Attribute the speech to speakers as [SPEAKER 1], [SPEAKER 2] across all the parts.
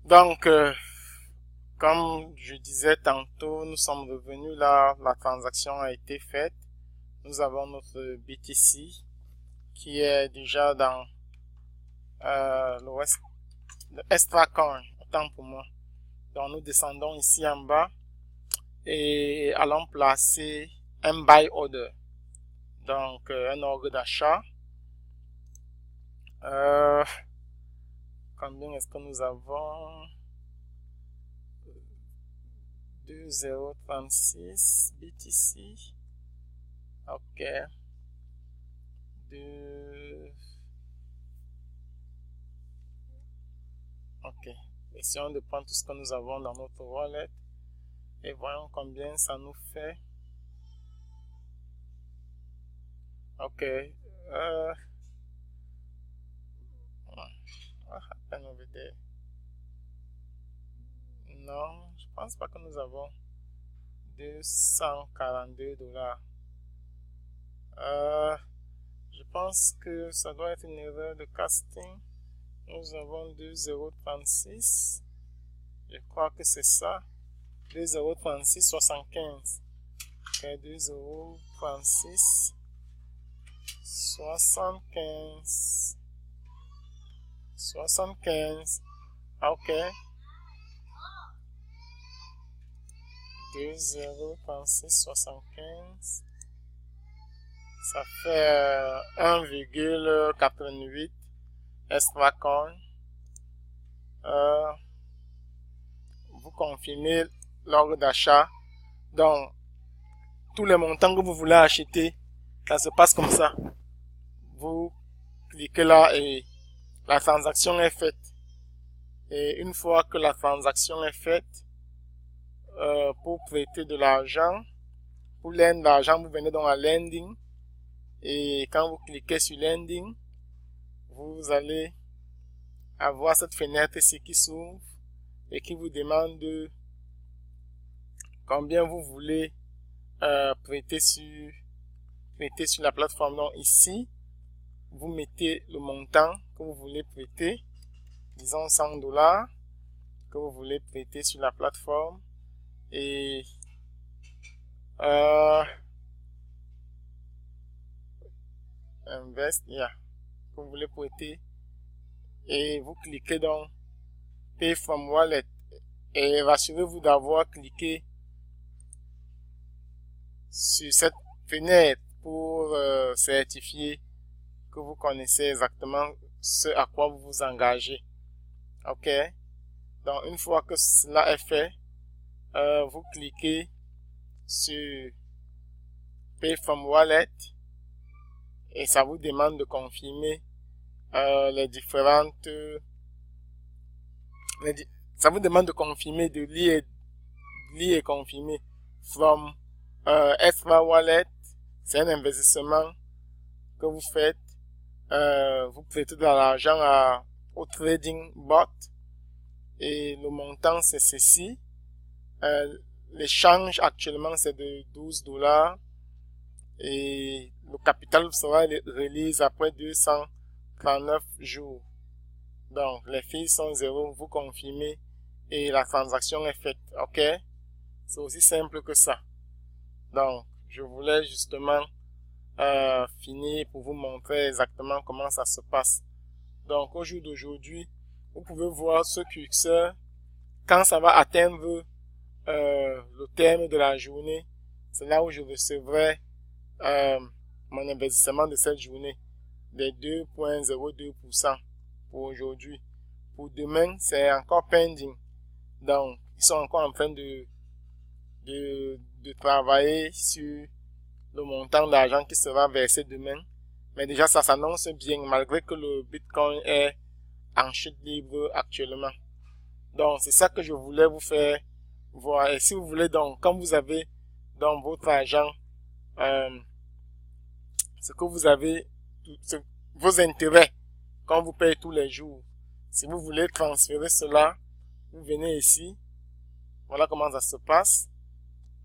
[SPEAKER 1] Donc, comme je disais tantôt, nous sommes revenus là, la transaction a été faite. Nous avons notre BTC qui est déjà dans le extra coin, autant pour moi. Donc, nous descendons ici en bas et allons placer un buy order. Donc, un ordre d'achat. Combien est-ce que nous avons? 2036 BTC. Ok. Ok. Essayons de prendre tout ce que nous avons dans notre wallet et voyons combien ça nous fait. Ok. What happened over there? Non, je pense pas que nous avons 242 $. Je pense que ça doit être une erreur de casting. Nous avons 2036. Je crois que c'est ça. 2036,75. Ok, 2036 75. 75. Ok. 2036 75. Ça fait 1,88 extra coin. Vous confirmez l'ordre d'achat. Donc, tous les montants que vous voulez acheter, ça se passe comme ça. Vous cliquez là et la transaction est faite. Et une fois que la transaction est faite, pour prêter de l'argent, pour lend l'argent, vous venez dans la lending. Et quand vous cliquez sur lending, vous allez avoir cette fenêtre ici qui s'ouvre et qui vous demande combien vous voulez prêter sur la plateforme. Donc ici, vous mettez le montant que vous voulez prêter, disons 100 $ que vous voulez prêter sur la plateforme et invest, yeah, que vous voulez prêter et vous cliquez dans Pay from Wallet et rassurez-vous d'avoir cliqué sur cette fenêtre pour certifier que vous connaissez exactement ce à quoi vous vous engagez. Ok, donc une fois que cela est fait, vous cliquez sur Pay from Wallet et ça vous demande de confirmer les différentes ça vous demande de confirmer, de lire et confirmer from extra wallet. C'est un investissement que vous faites. Vous prêtez de l'argent au trading bot et le montant c'est ceci. L'échange actuellement c'est de 12 $ et le capital sera release après 239 jours. Donc les fees sont 0, vous confirmez et la transaction est faite. Ok, c'est aussi simple que ça. Donc je voulais justement finir pour vous montrer exactement comment ça se passe. Donc au jour d'aujourd'hui, vous pouvez voir ce curseur. Quand ça va atteindre le terme de la journée, c'est là où je recevrai mon investissement de cette journée, des 2,02% pour aujourd'hui. Pour demain, c'est encore pending. Donc, ils sont encore en train de travailler sur le montant d'argent qui sera versé demain. Mais déjà, ça s'annonce bien, malgré que le Bitcoin est en chute libre actuellement. Donc, c'est ça que je voulais vous faire voir. Et si vous voulez, donc, quand vous avez dans votre argent, ce que vous avez, vos intérêts, quand vous payez tous les jours, si vous voulez transférer cela, vous venez ici. Voilà comment ça se passe.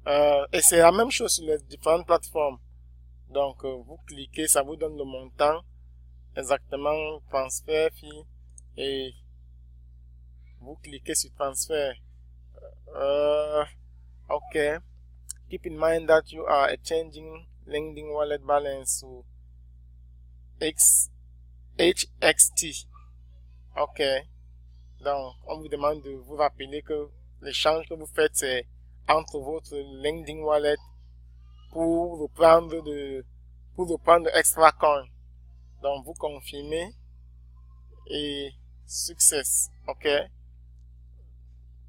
[SPEAKER 1] Et c'est la même chose sur les différentes plateformes. Donc, vous cliquez, ça vous donne le montant, exactement, transfert, fee, et Vous cliquez sur transfert. OK. Keep in mind that you are exchanging lending wallet balance to HXT. OK. Donc, on vous demande de vous rappeler que l'échange que vous faites, c'est entre votre lending wallet pour reprendre extra coin. Donc, vous confirmez et success. OK.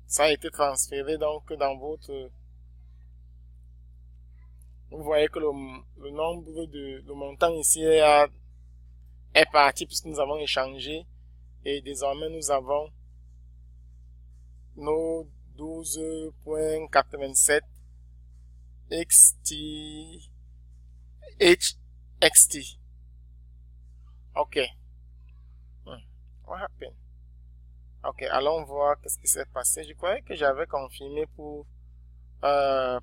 [SPEAKER 1] Ça a été transféré donc dans votre... Vous voyez que le montant ici est parti puisque nous avons échangé et désormais nous avons nos 12.87 HXT. OK. What happened? OK, allons voir qu'est-ce qui s'est passé. Je croyais que j'avais confirmé pour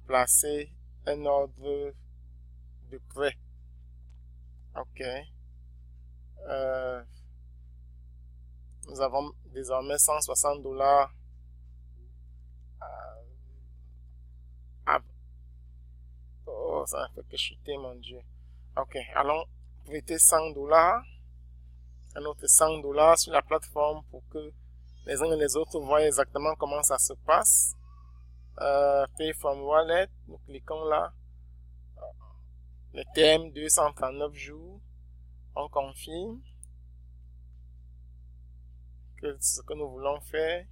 [SPEAKER 1] placer un ordre de prêt. OK. Nous avons désormais $160. Oh, ça fait que chuter, mon Dieu. OK, allons prêter $100. Un autre $100 sur la plateforme pour que les uns et les autres voient exactement comment ça se passe. Pay from wallet, nous cliquons là. Le thème 239 jours. On confirme que c'est ce que nous voulons faire.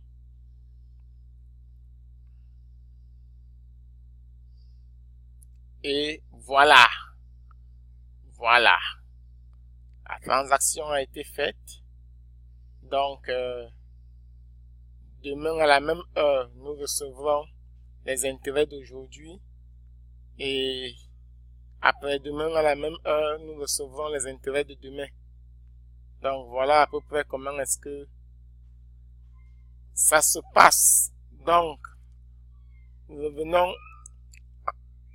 [SPEAKER 1] Et voilà. Voilà. La transaction a été faite. Donc, demain à la même heure, nous recevrons les intérêts d'aujourd'hui. Et après-demain à la même heure, nous recevrons les intérêts de demain. Donc, voilà à peu près comment est-ce que ça se passe. Donc, revenons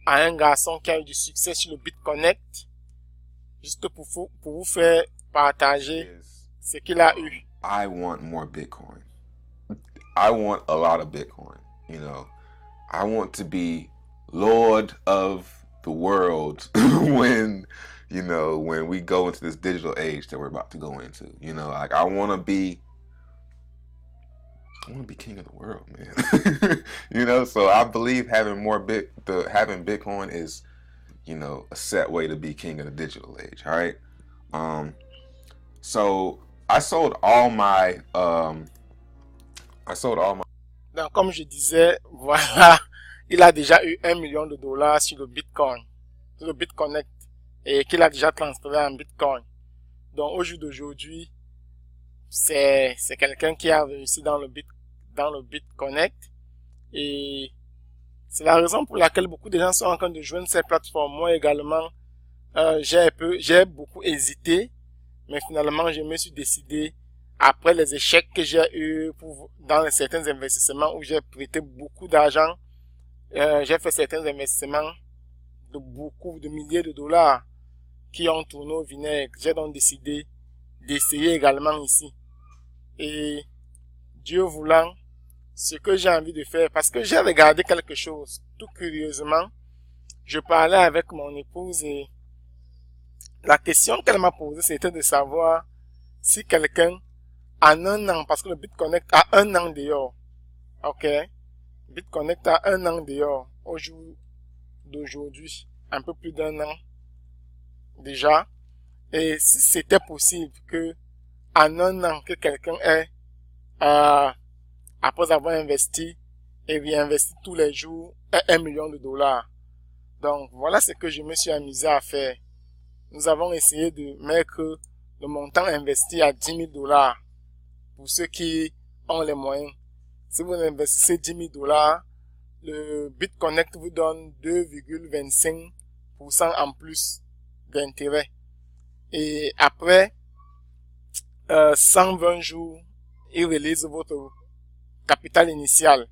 [SPEAKER 1] à un garçon qui a eu du succès sur le BitConnect. Juste pour vous faire partager ce qu'il a eu.
[SPEAKER 2] I want more Bitcoin. I want a lot of Bitcoin. You know, I want to be Lord of the world when we go into this digital age that we're about to go into. You know, like I want to be king of the world, man. You know, so I believe having Bitcoin is, you know, a set way to be king of the digital age. All right. So I sold all my.
[SPEAKER 1] Donc, comme je disais, voilà, il a déjà eu $1 million sur le Bitcoin, sur le BitConnect, et qu'il a déjà transféré en Bitcoin. Donc, au jour d'aujourd'hui, c'est quelqu'un qui a réussi dans le BitConnect, et c'est la raison pour laquelle beaucoup de gens sont en train de joindre ces plateformes. Moi également, j'ai beaucoup hésité, mais finalement, je me suis décidé, après les échecs que j'ai eu dans certains investissements où j'ai prêté beaucoup d'argent, j'ai fait certains investissements de milliers de dollars qui ont tourné au vinaigre. J'ai donc décidé d'essayer également ici. Et Dieu voulant, ce que j'ai envie de faire, parce que j'ai regardé quelque chose, tout curieusement, je parlais avec mon épouse et la question qu'elle m'a posée, c'était de savoir si quelqu'un, en un an, parce que le BitConnect a 1 an dehors, ok, BitConnect a 1 an dehors, au jour d'aujourd'hui, un peu plus d'1 an, déjà, et si c'était possible que, en 1 an, que quelqu'un ait, après avoir investi, et réinvesti tous les jours, $1 million. Donc, voilà ce que je me suis amusé à faire. Nous avons essayé de mettre le montant investi à $10 000 pour ceux qui ont les moyens. Si vous investissez $10 000, le BitConnect vous donne 2,25% en plus d'intérêt. Et après 120 jours, il release votre capital initial.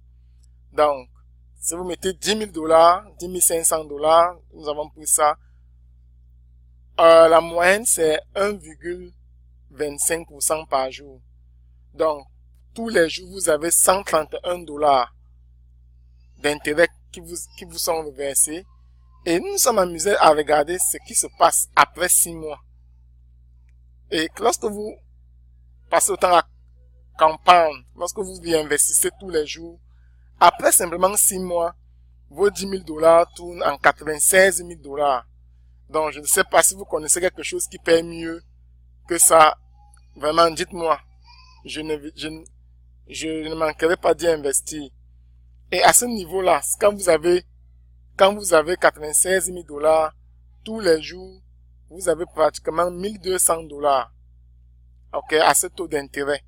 [SPEAKER 1] Donc, si vous mettez $10 000, $10 500, nous avons pris ça. La moyenne, c'est 1,25% par jour. Donc, tous les jours, vous avez 131 dollars d'intérêt qui vous sont versés. Et nous nous sommes amusés à regarder ce qui se passe après 6 mois. Et lorsque vous passez autant à compound, lorsque vous y investissez tous les jours, après simplement 6 mois, vos 10 000 dollars tournent en 96 000 dollars. Donc, je ne sais pas si vous connaissez quelque chose qui paye mieux que ça. Vraiment, dites-moi. Je ne manquerai pas d'y investir. Et à ce niveau-là, quand vous avez 96 000 dollars tous les jours, vous avez pratiquement 1200 dollars. Ok, à ce taux d'intérêt.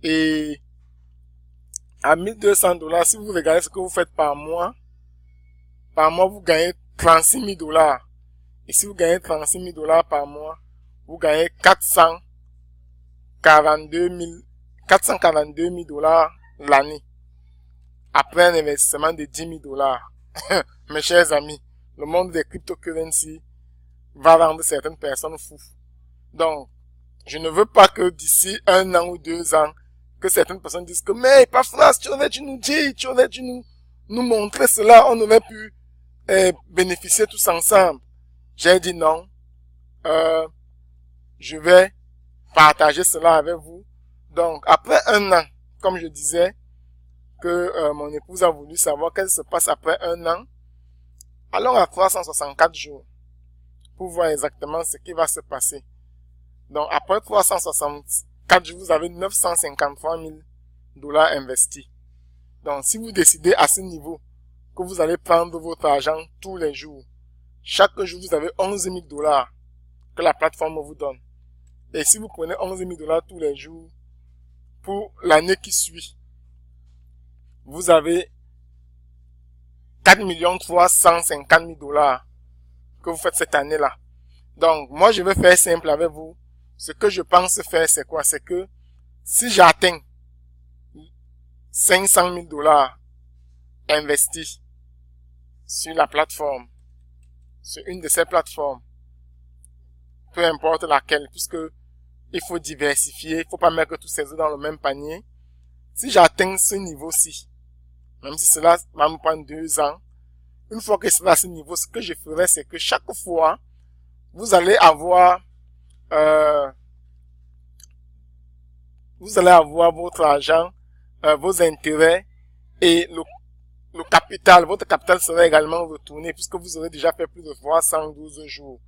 [SPEAKER 1] Et à 1200 dollars, si vous regardez ce que vous faites par mois, vous gagnez 36 000 dollars. Et si vous gagnez 36 000 dollars par mois, vous gagnez 442 000 dollars l'année. Après un investissement de 10 000 dollars. Mes chers amis, le monde des cryptocurrencies va rendre certaines personnes fous. Donc, je ne veux pas que d'ici 1 an ou 2 ans, que certaines personnes disent que, mais Epaphras, tu aurais dû nous dire, tu aurais dû nous montrer cela, on aurait pu bénéficier tous ensemble. J'ai dit non. Je vais partager cela avec vous. Donc, après 1 an, comme je disais, que mon épouse a voulu savoir qu'est-ce qui se passe après 1 an, allons à 364 jours pour voir exactement ce qui va se passer. Donc, après 364 jours, vous avez 953 000 dollars investis. Donc, si vous décidez à ce niveau que vous allez prendre votre argent tous les jours, chaque jour, vous avez 11 000 dollars que la plateforme vous donne. Et si vous prenez 11 000 dollars tous les jours, pour l'année qui suit, vous avez 4 350 000 dollars que vous faites cette année-là. Donc, moi, je vais faire simple avec vous. Ce que je pense faire, c'est quoi? C'est que si j'atteins 500 000 dollars investis sur la plateforme, sur une de ces plateformes, peu importe laquelle, puisque il faut diversifier, il faut pas mettre tous ses œufs dans le même panier. Si j'atteins ce niveau-ci, même si cela va me prendre 2 ans, une fois que c'est à ce niveau, ce que je ferai, c'est que chaque fois, vous allez avoir votre argent, vos intérêts et le capital. Votre capital sera également retourné puisque vous aurez déjà fait plus de 312 jours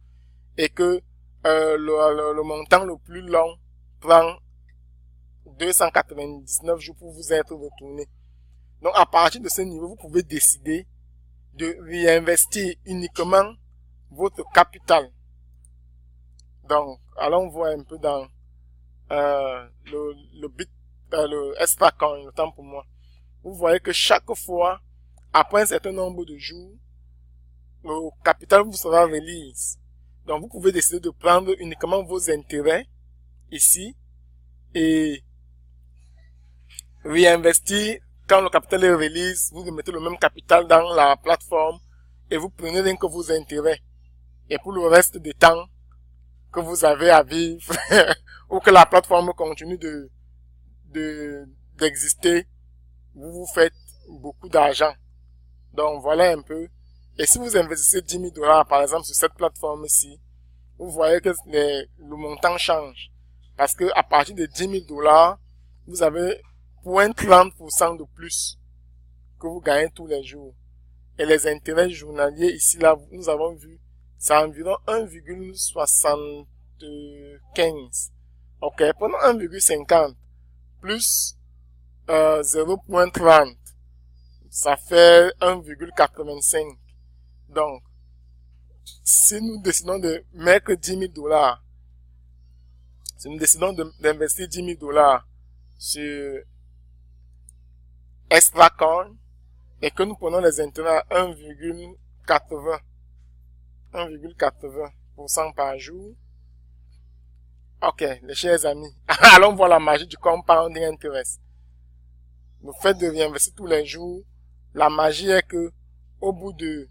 [SPEAKER 1] et que le montant le plus long prend 299 jours pour vous être retourné. Donc, à partir de ce niveau, vous pouvez décider de réinvestir uniquement votre capital. Donc, allons voir un peu dans le extra coin, le temps pour moi. Vous voyez que chaque fois, après un certain nombre de jours, le capital vous sera release. Donc, vous pouvez décider de prendre uniquement vos intérêts ici et réinvestir. Quand le capital est release, vous mettez le même capital dans la plateforme et vous prenez rien que vos intérêts. Et pour le reste du temps que vous avez à vivre ou que la plateforme continue d'exister, vous faites beaucoup d'argent. Donc voilà un peu. Et si vous investissez 10 000 dollars par exemple sur cette plateforme-ci, vous voyez que le montant change. Parce que à partir de 10 000 dollars, vous avez 0,30% de plus que vous gagnez tous les jours. Et les intérêts journaliers ici, là, nous avons vu, c'est environ 1,75. Ok, prenons 1,50 plus 0,30. Ça fait 1,85. Donc, si nous décidons de mettre 10 000 dollars, si nous décidons d'investir 10 000 dollars sur ExtraCoin et que nous prenons les intérêts à 1,80% par jour. Ok, les chers amis, allons voir la magie du compounding interest. Le fait de réinvestir tous les jours, la magie est que au bout de...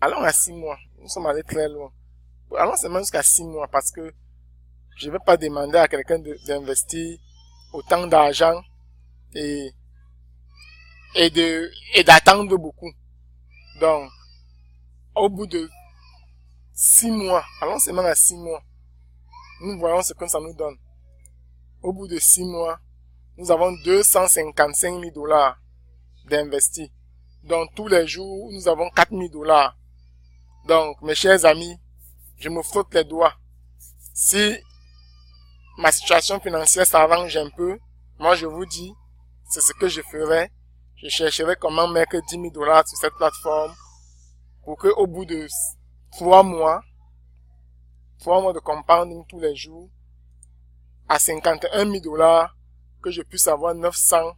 [SPEAKER 1] Allons à 6 mois, nous sommes allés très loin. Allons seulement jusqu'à 6 mois parce que je vais pas demander à quelqu'un d'investir autant d'argent et d'attendre beaucoup. Donc, au bout de 6 mois, allons seulement à 6 mois, nous voyons ce que ça nous donne. Au bout de 6 mois, nous avons 255 000 $ d'investis. Donc, tous les jours, nous avons 4 000 $. Donc, mes chers amis, je me frotte les doigts. Si ma situation financière s'arrange un peu, moi je vous dis, c'est ce que je ferai. Je chercherai comment mettre 10 000 $ sur cette plateforme pour que au bout de 3 mois de compounding tous les jours, à 51 000 $, que je puisse avoir 900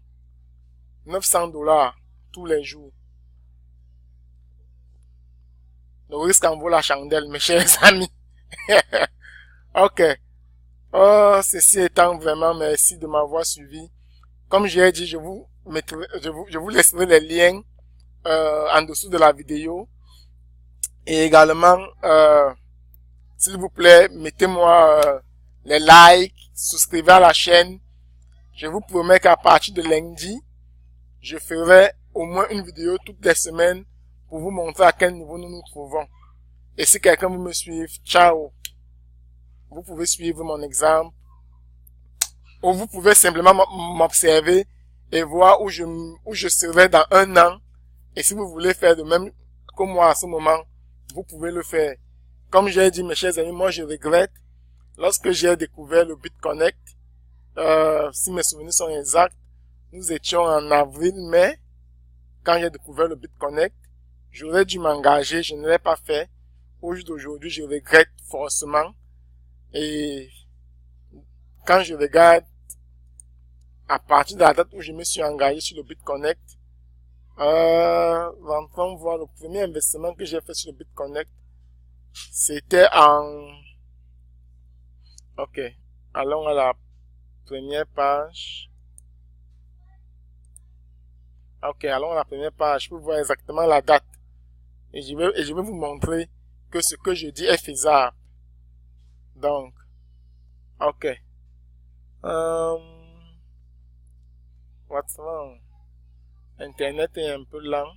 [SPEAKER 1] $ tous les jours. Le risque en vaut la chandelle, mes chers amis. Ok. Oh, ceci étant, vraiment, merci de m'avoir suivi. Comme j'ai dit, je vous laisserai les liens en dessous de la vidéo. Et également, s'il vous plaît, mettez-moi les likes, souscrivez à la chaîne. Je vous promets qu'à partir de lundi, je ferai au moins une vidéo toutes les semaines pour vous montrer à quel niveau nous nous trouvons. Et si quelqu'un veut me suivre, ciao. Vous pouvez suivre mon exemple. Ou vous pouvez simplement m'observer et voir où je serai dans 1 an. Et si vous voulez faire de même que moi à ce moment, vous pouvez le faire. Comme j'ai dit, mes chers amis, moi je regrette. Lorsque j'ai découvert le BitConnect, si mes souvenirs sont exacts, nous étions en avril-mai, quand j'ai découvert le BitConnect. J'aurais dû m'engager, je ne l'ai pas fait. Au jour d'aujourd'hui, je regrette forcément. Et quand je regarde à partir de la date où je me suis engagé sur le BitConnect, rentrons voir le premier investissement que j'ai fait sur le BitConnect. C'était en... Ok, allons à la première page. Ok, allons à la première page pour voir exactement la date. Et je vais vous montrer que ce que je dis est faisable. Donc, ok. What's wrong? Internet est un peu lent.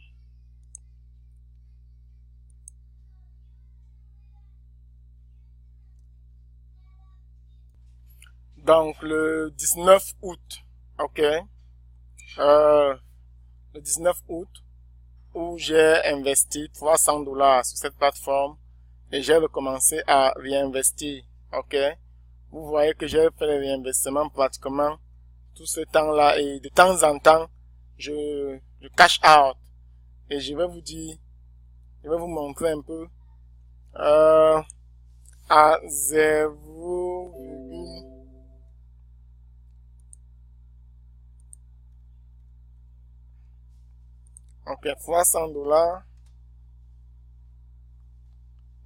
[SPEAKER 1] Donc, le 19 août, ok. Le 19 août, où j'ai investi 300 $ sur cette plateforme et j'ai recommencé à réinvestir, ok. Vous voyez que j'ai fait les réinvestissements pratiquement tout ce temps-là et de temps en temps, je cash out. Et je vais vous dire, je vais vous montrer un peu, à 0, ok, 300 $.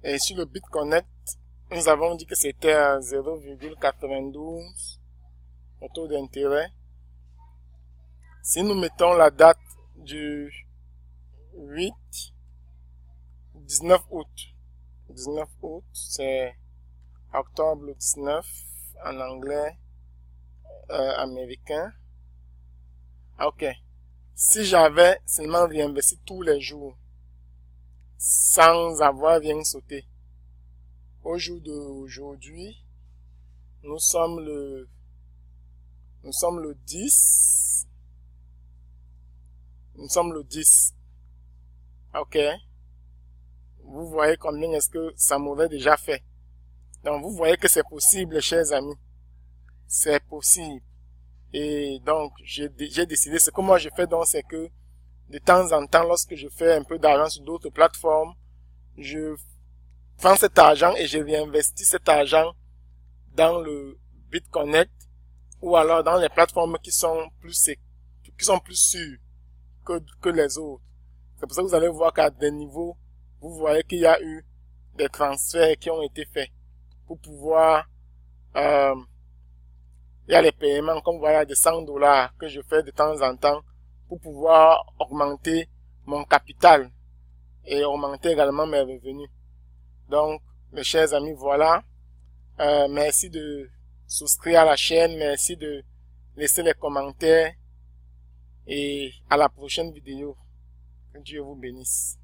[SPEAKER 1] Et sur le BitConnect, nous avons dit que c'était à 0,92 le taux d'intérêt. Si nous mettons la date du 19 août, c'est octobre 19 en anglais américain. Ok. Si j'avais seulement réinvesti tous les jours, sans avoir rien sauté, au jour d'aujourd'hui, nous sommes le 10. Nous sommes le 10. Ok. Vous voyez combien est-ce que ça m'aurait déjà fait. Donc, vous voyez que c'est possible, chers amis. C'est possible. Et donc, j'ai décidé, ce que moi je fais donc, c'est que de temps en temps, lorsque je fais un peu d'argent sur d'autres plateformes, je prends cet argent et je réinvestis cet argent dans le BitConnect ou alors dans les plateformes qui sont plus sûres que les autres. C'est pour ça que vous allez voir qu'à des niveaux, vous voyez qu'il y a eu des transferts qui ont été faits pour pouvoir, il y a les paiements, comme vous voyez, de 100 $ que je fais de temps en temps pour pouvoir augmenter mon capital et augmenter également mes revenus. Donc, mes chers amis, voilà. Merci de souscrire à la chaîne. Merci de laisser les commentaires. Et à la prochaine vidéo. Que Dieu vous bénisse.